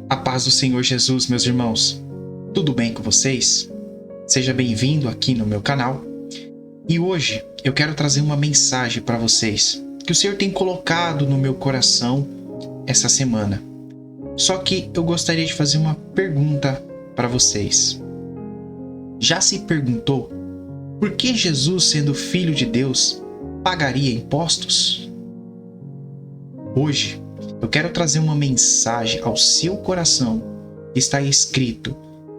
A paz do Senhor Jesus, meus irmãos. Tudo bem com vocês? Seja bem-vindo aqui no meu canal. E hoje eu quero trazer uma mensagem para vocês que o Senhor tem colocado no meu coração essa semana. Só que eu gostaria de fazer uma pergunta para vocês. Já se perguntou por que Jesus, sendo filho de Deus, pagaria impostos? Hoje eu quero trazer uma mensagem ao seu coração que está escrito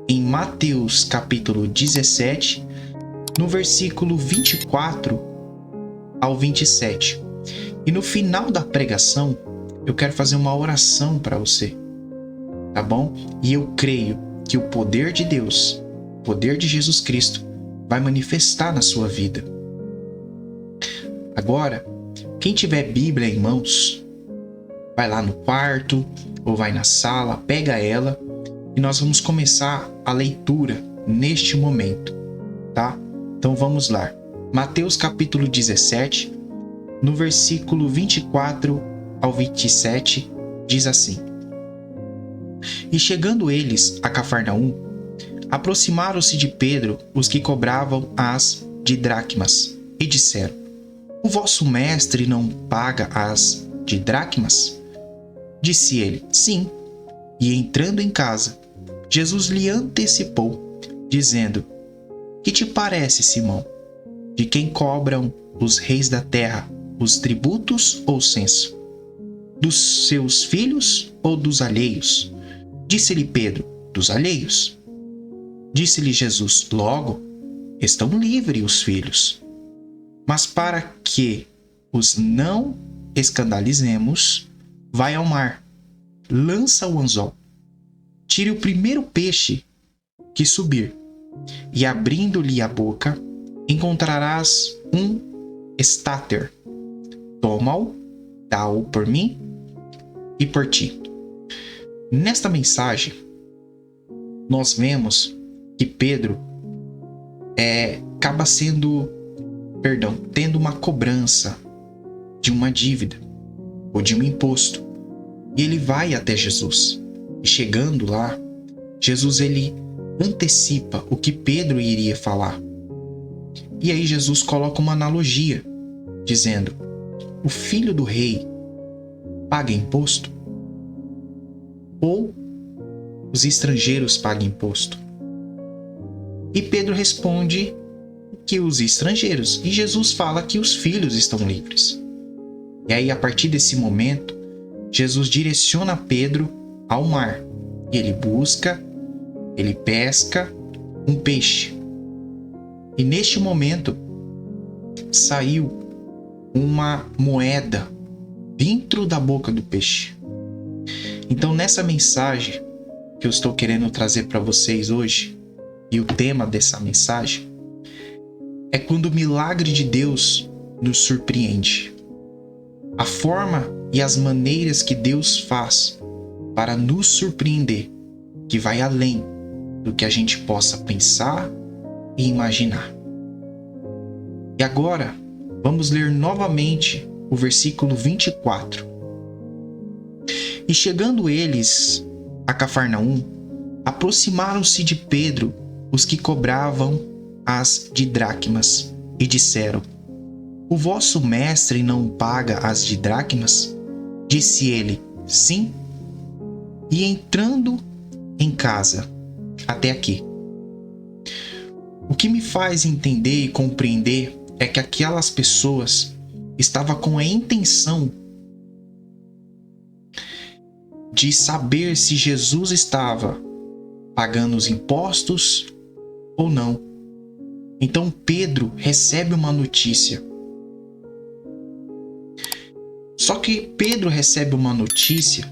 em Mateus capítulo 17, no versículo 24 ao 27. E no final da pregação, eu quero fazer uma oração para você, tá bom? E eu creio que o poder de Deus, o poder de Jesus Cristo, vai manifestar na sua vida. Agora, quem tiver Bíblia em mãos, vai lá no quarto ou vai na sala, pega ela e nós vamos começar a leitura neste momento, tá? Então vamos lá. Mateus capítulo 17, no versículo 24 ao 27, diz assim: E chegando eles a Cafarnaum, aproximaram-se de Pedro os que cobravam as didracmas e disseram: O vosso mestre não paga as didracmas? Disse ele: Sim. E entrando em casa, Jesus lhe antecipou, dizendo: Que te parece, Simão? De quem cobram os reis da terra os tributos ou censo? Dos seus filhos ou dos alheios? Disse-lhe Pedro: Dos alheios. Disse-lhe Jesus: Logo, estão livres os filhos. Mas para que os não escandalizemos, vai ao mar, lança o anzol, tire o primeiro peixe que subir, e abrindo-lhe a boca, encontrarás um estáter. Toma-o, dá-o por mim e por ti. Nesta mensagem, nós vemos que Pedro acaba tendo uma cobrança de uma dívida ou de um imposto. E ele vai até Jesus. E chegando lá, Jesus ele antecipa o que Pedro iria falar. E aí Jesus coloca uma analogia, dizendo: o filho do rei paga imposto? Ou os estrangeiros pagam imposto? E Pedro responde que os estrangeiros. E Jesus fala que os filhos estão livres. E aí, a partir desse momento, Jesus direciona Pedro ao mar. E ele pesca um peixe. E neste momento, saiu uma moeda dentro da boca do peixe. Então, nessa mensagem que eu estou querendo trazer para vocês hoje, e o tema dessa mensagem, é quando o milagre de Deus nos surpreende. A forma e as maneiras que Deus faz para nos surpreender, que vai além do que a gente possa pensar e imaginar. E agora, vamos ler novamente o versículo 24. E chegando eles a Cafarnaum, aproximaram-se de Pedro os que cobravam as didracmas e disseram: O vosso mestre não paga as didracmas? Disse ele: Sim. E entrando em casa, até aqui, o que me faz entender e compreender é que aquelas pessoas estavam com a intenção de saber se Jesus estava pagando os impostos ou não. Então Pedro recebe uma notícia. Só que Pedro recebe uma notícia,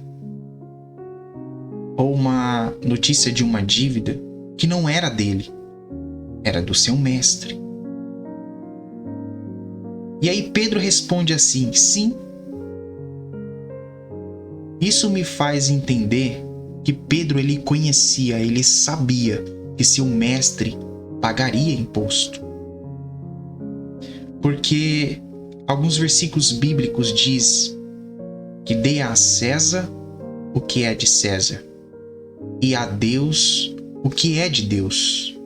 ou uma notícia de uma dívida, que não era dele, era do seu mestre. E aí Pedro responde assim: Sim. Isso me faz entender que Pedro ele conhecia, ele sabia que seu mestre pagaria imposto. Porque alguns versículos bíblicos diz que dê a César o que é de César e a Deus o que é de Deus.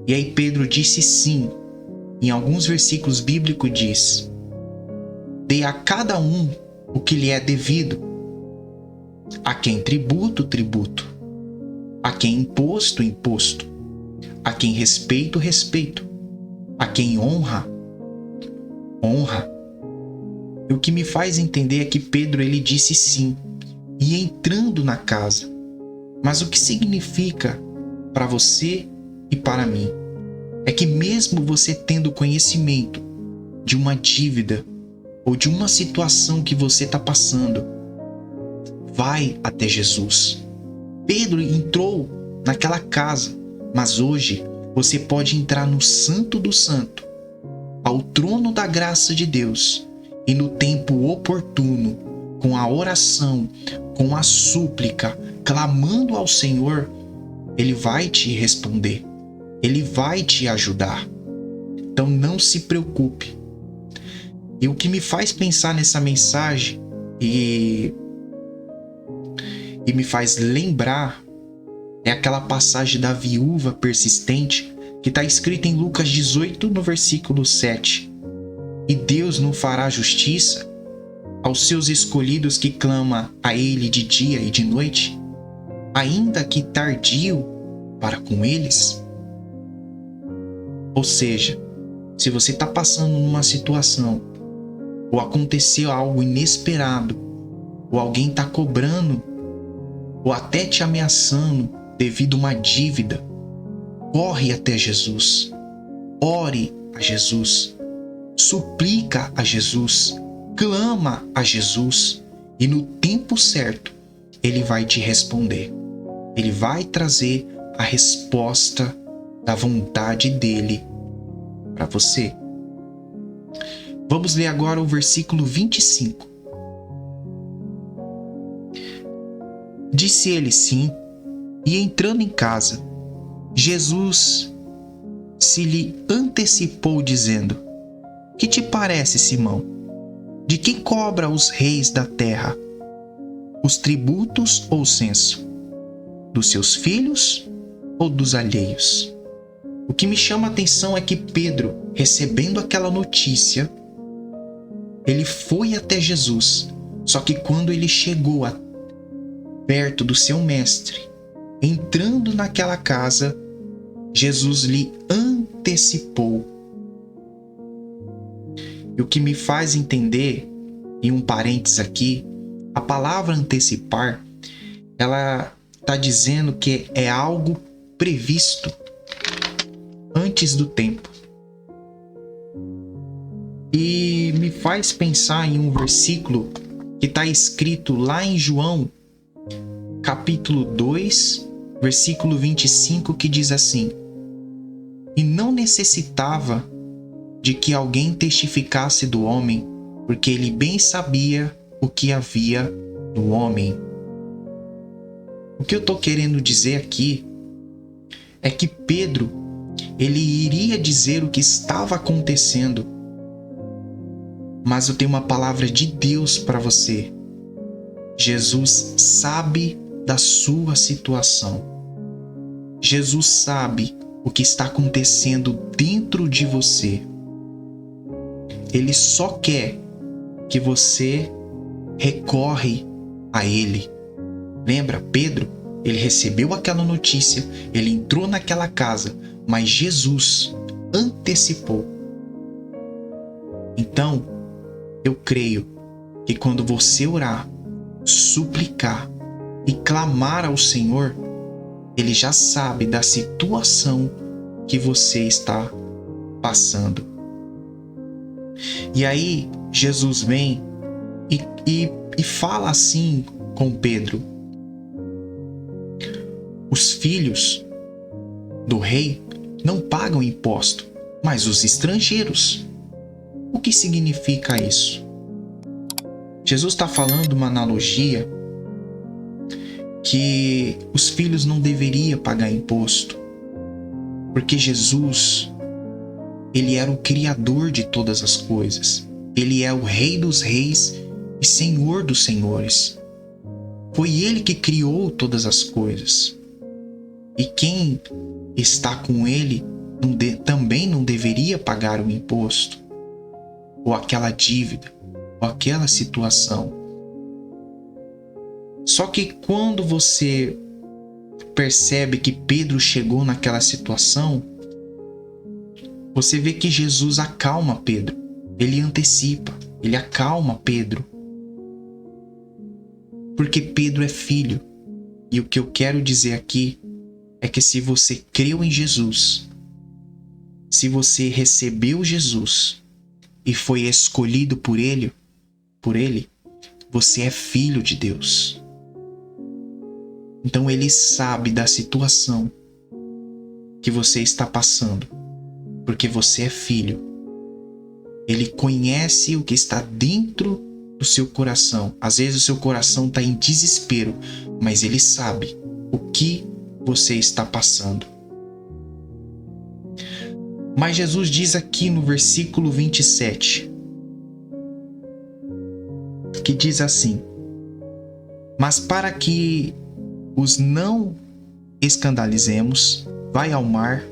E aí Pedro disse sim. Em alguns versículos bíblicos diz: dê a cada um o que lhe é devido. A quem tributo, tributo. A quem imposto, imposto. A quem respeito, respeito. A quem honra, honra. E o que me faz entender é que Pedro ele disse sim, e entrando na casa. Mas o que significa para você e para mim é que mesmo você tendo conhecimento de uma dívida ou de uma situação que você está passando, vai até Jesus. Pedro entrou naquela casa, mas hoje você pode entrar no Santo do Santo, ao trono da graça de Deus, e no tempo oportuno, com a oração, com a súplica, clamando ao Senhor, Ele vai te responder, Ele vai te ajudar. Então não se preocupe. E o que me faz pensar nessa mensagem e me faz lembrar é aquela passagem da viúva persistente que está escrita em Lucas 18, no versículo 7. E Deus não fará justiça aos seus escolhidos que clamam a Ele de dia e de noite, ainda que tardio para com eles? Ou seja, se você está passando numa situação, ou aconteceu algo inesperado, ou alguém está cobrando, ou até te ameaçando devido a uma dívida, corre até Jesus, ore a Jesus, suplica a Jesus, clama a Jesus, e no tempo certo Ele vai te responder. Ele vai trazer a resposta da vontade dEle para você. Vamos ler agora o versículo 25. Disse ele sim, e entrando em casa, Jesus se lhe antecipou dizendo: que te parece, Simão? De quem cobra os reis da terra os tributos ou o censo? Dos seus filhos ou dos alheios? O que me chama a atenção é que Pedro, recebendo aquela notícia, ele foi até Jesus. Só que quando ele chegou perto do seu mestre, entrando naquela casa, Jesus lhe antecipou. E o que me faz entender, e um parênteses aqui, a palavra antecipar, ela está dizendo que é algo previsto antes do tempo. E me faz pensar em um versículo que está escrito lá em João, capítulo 2, versículo 25, que diz assim: e não necessitava de que alguém testificasse do homem, porque ele bem sabia o que havia no homem. O que eu estou querendo dizer aqui é que Pedro, ele iria dizer o que estava acontecendo, mas eu tenho uma palavra de Deus para você. Jesus sabe da sua situação. Jesus sabe o que está acontecendo dentro de você. Ele só quer que você recorre a Ele. Lembra, Pedro? Ele recebeu aquela notícia, ele entrou naquela casa, mas Jesus antecipou. Então, eu creio que quando você orar, suplicar e clamar ao Senhor, Ele já sabe da situação que você está passando. E aí, Jesus vem e fala assim com Pedro: os filhos do rei não pagam imposto, mas os estrangeiros. O que significa isso? Jesus está falando uma analogia que os filhos não deveriam pagar imposto, porque Jesus, Ele era o Criador de todas as coisas. Ele é o Rei dos Reis e Senhor dos Senhores. Foi Ele que criou todas as coisas. E quem está com Ele também não deveria pagar o imposto, ou aquela dívida, ou aquela situação. Só que quando você percebe que Pedro chegou naquela situação, você vê que Jesus acalma Pedro. Ele antecipa, ele acalma Pedro. Porque Pedro é filho. E o que eu quero dizer aqui é que se você creu em Jesus, se você recebeu Jesus e foi escolhido por ele, você é filho de Deus. Então ele sabe da situação que você está passando, porque você é filho. Ele conhece o que está dentro do seu coração. Às vezes o seu coração está em desespero, mas ele sabe o que você está passando. Mas Jesus diz aqui no versículo 27, que diz assim: mas para que os não escandalizemos, vai ao mar,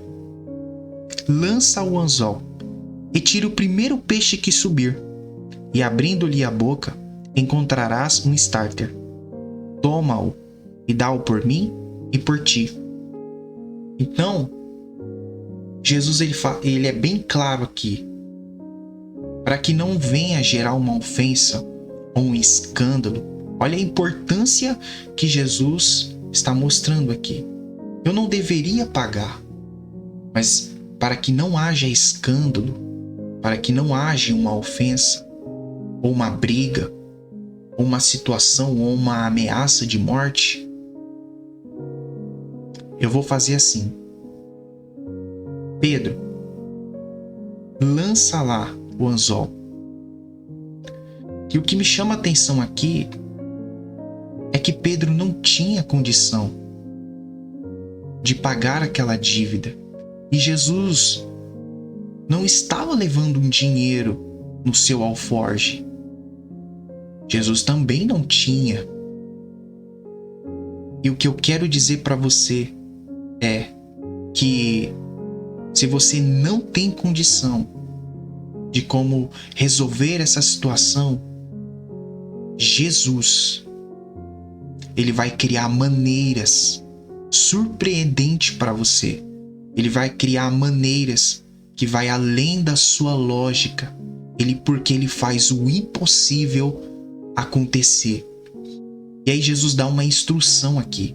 lança o anzol e tira o primeiro peixe que subir, e abrindo-lhe a boca, encontrarás um starter. Toma-o e dá-o por mim e por ti. Então, Jesus ele é bem claro aqui, para que não venha gerar uma ofensa ou um escândalo. Olha a importância que Jesus está mostrando aqui. Eu não deveria pagar, mas para que não haja escândalo, para que não haja uma ofensa, ou uma briga, ou uma situação, ou uma ameaça de morte, eu vou fazer assim: Pedro, lança lá o anzol. E o que me chama a atenção aqui é que Pedro não tinha condição de pagar aquela dívida. E Jesus não estava levando um dinheiro no seu alforje. Jesus também não tinha. E o que eu quero dizer para você é que se você não tem condição de como resolver essa situação, Jesus, ele vai criar maneiras surpreendentes para você. Ele vai criar maneiras que vai além da sua lógica. Porque ele faz o impossível acontecer. E aí Jesus dá uma instrução aqui: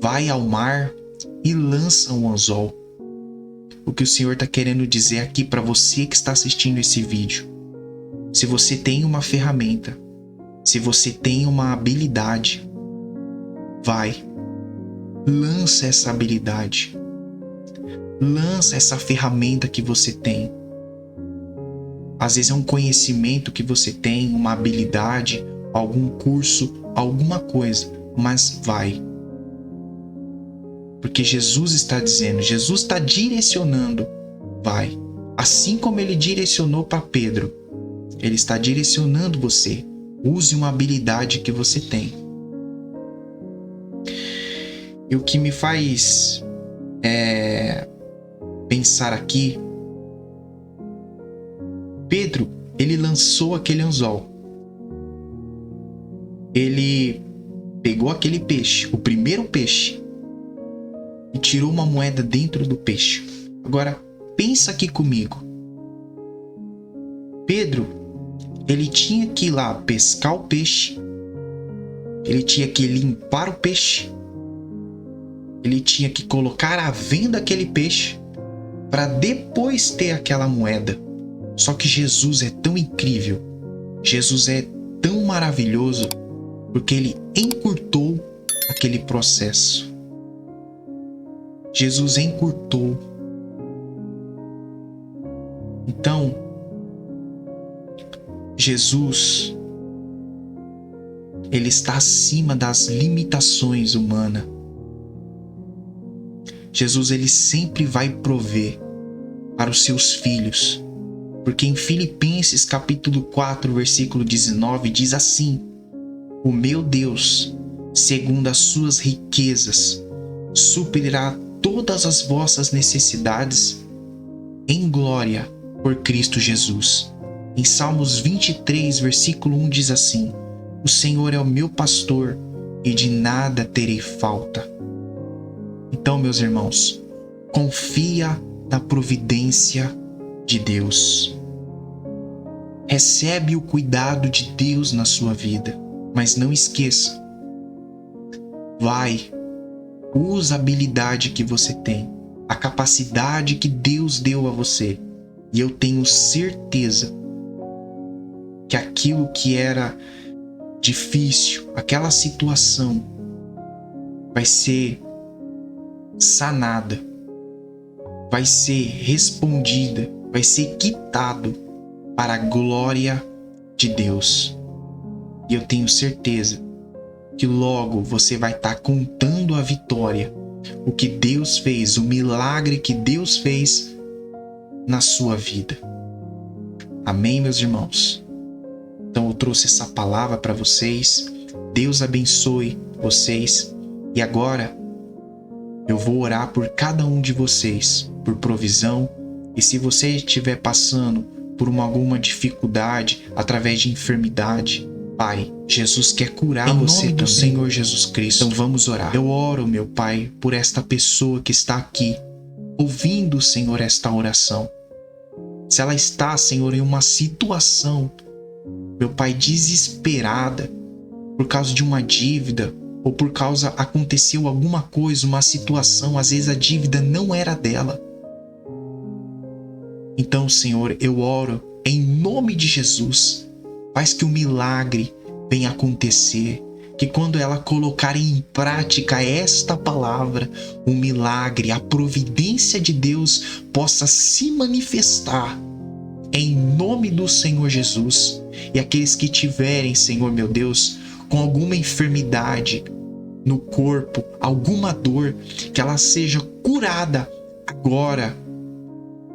vai ao mar e lança um anzol. O que o Senhor está querendo dizer aqui para você que está assistindo esse vídeo: se você tem uma ferramenta, se você tem uma habilidade, lança essa habilidade, lança essa ferramenta que você tem. Às vezes é um conhecimento que você tem, uma habilidade, algum curso, alguma coisa, mas vai. Porque Jesus está dizendo, Jesus está direcionando, vai. Assim como ele direcionou para Pedro, ele está direcionando você. Use uma habilidade que você tem. E o que me faz pensar aqui, Pedro, ele lançou aquele anzol. Ele pegou aquele peixe, o primeiro peixe, e tirou uma moeda dentro do peixe. Agora, pensa aqui comigo. Pedro, ele tinha que ir lá pescar o peixe, ele tinha que limpar o peixe, ele tinha que colocar à venda aquele peixe para depois ter aquela moeda. Só que Jesus é tão incrível, Jesus é tão maravilhoso, porque ele encurtou aquele processo. Jesus encurtou. Então, Jesus, ele está acima das limitações humanas. Jesus, ele sempre vai prover para os seus filhos. Porque em Filipenses capítulo 4, versículo 19, diz assim: o meu Deus, segundo as suas riquezas, suprirá todas as vossas necessidades em glória por Cristo Jesus. Em Salmos 23, versículo 1 diz assim: o Senhor é o meu pastor e de nada terei falta. Então, meus irmãos, confia na providência de Deus. Recebe o cuidado de Deus na sua vida, mas não esqueça, usa a habilidade que você tem, a capacidade que Deus deu a você, e eu tenho certeza que aquilo que era difícil, aquela situação, vai ser sanada, vai ser respondida, vai ser quitado para a glória de Deus. E eu tenho certeza que logo você vai estar contando a vitória, o que Deus fez, o milagre que Deus fez na sua vida. Amém, meus irmãos? Então eu trouxe essa palavra para vocês. Deus abençoe vocês. E agora eu vou orar por cada um de vocês, por provisão. E se você estiver passando por alguma dificuldade através de enfermidade, Pai, Jesus quer curar você em nome do Senhor Jesus Cristo. Então vamos orar. Eu oro, meu Pai, por esta pessoa que está aqui, ouvindo, Senhor, esta oração. Se ela está, Senhor, em uma situação, meu Pai, desesperada, por causa de uma dívida, ou por causa aconteceu alguma coisa, uma situação, às vezes a dívida não era dela. Então, Senhor, eu oro em nome de Jesus. Faz que o milagre venha acontecer, que quando ela colocar em prática esta palavra, o milagre, a providência de Deus possa se manifestar em nome do Senhor Jesus. E aqueles que tiverem, Senhor meu Deus, com alguma enfermidade no corpo, alguma dor, que ela seja curada agora,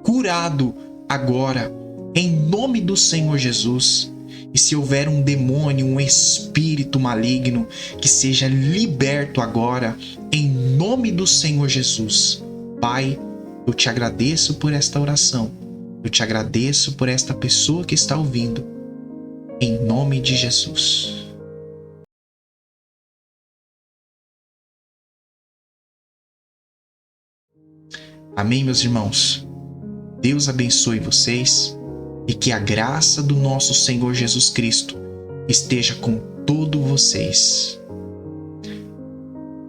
curado agora, em nome do Senhor Jesus. E se houver um demônio, um espírito maligno, que seja liberto agora, em nome do Senhor Jesus. Pai, eu te agradeço por esta oração. Eu te agradeço por esta pessoa que está ouvindo. Em nome de Jesus. Amém, meus irmãos? Deus abençoe vocês. E que a graça do nosso Senhor Jesus Cristo esteja com todos vocês.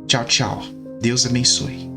Tchau, tchau. Deus abençoe.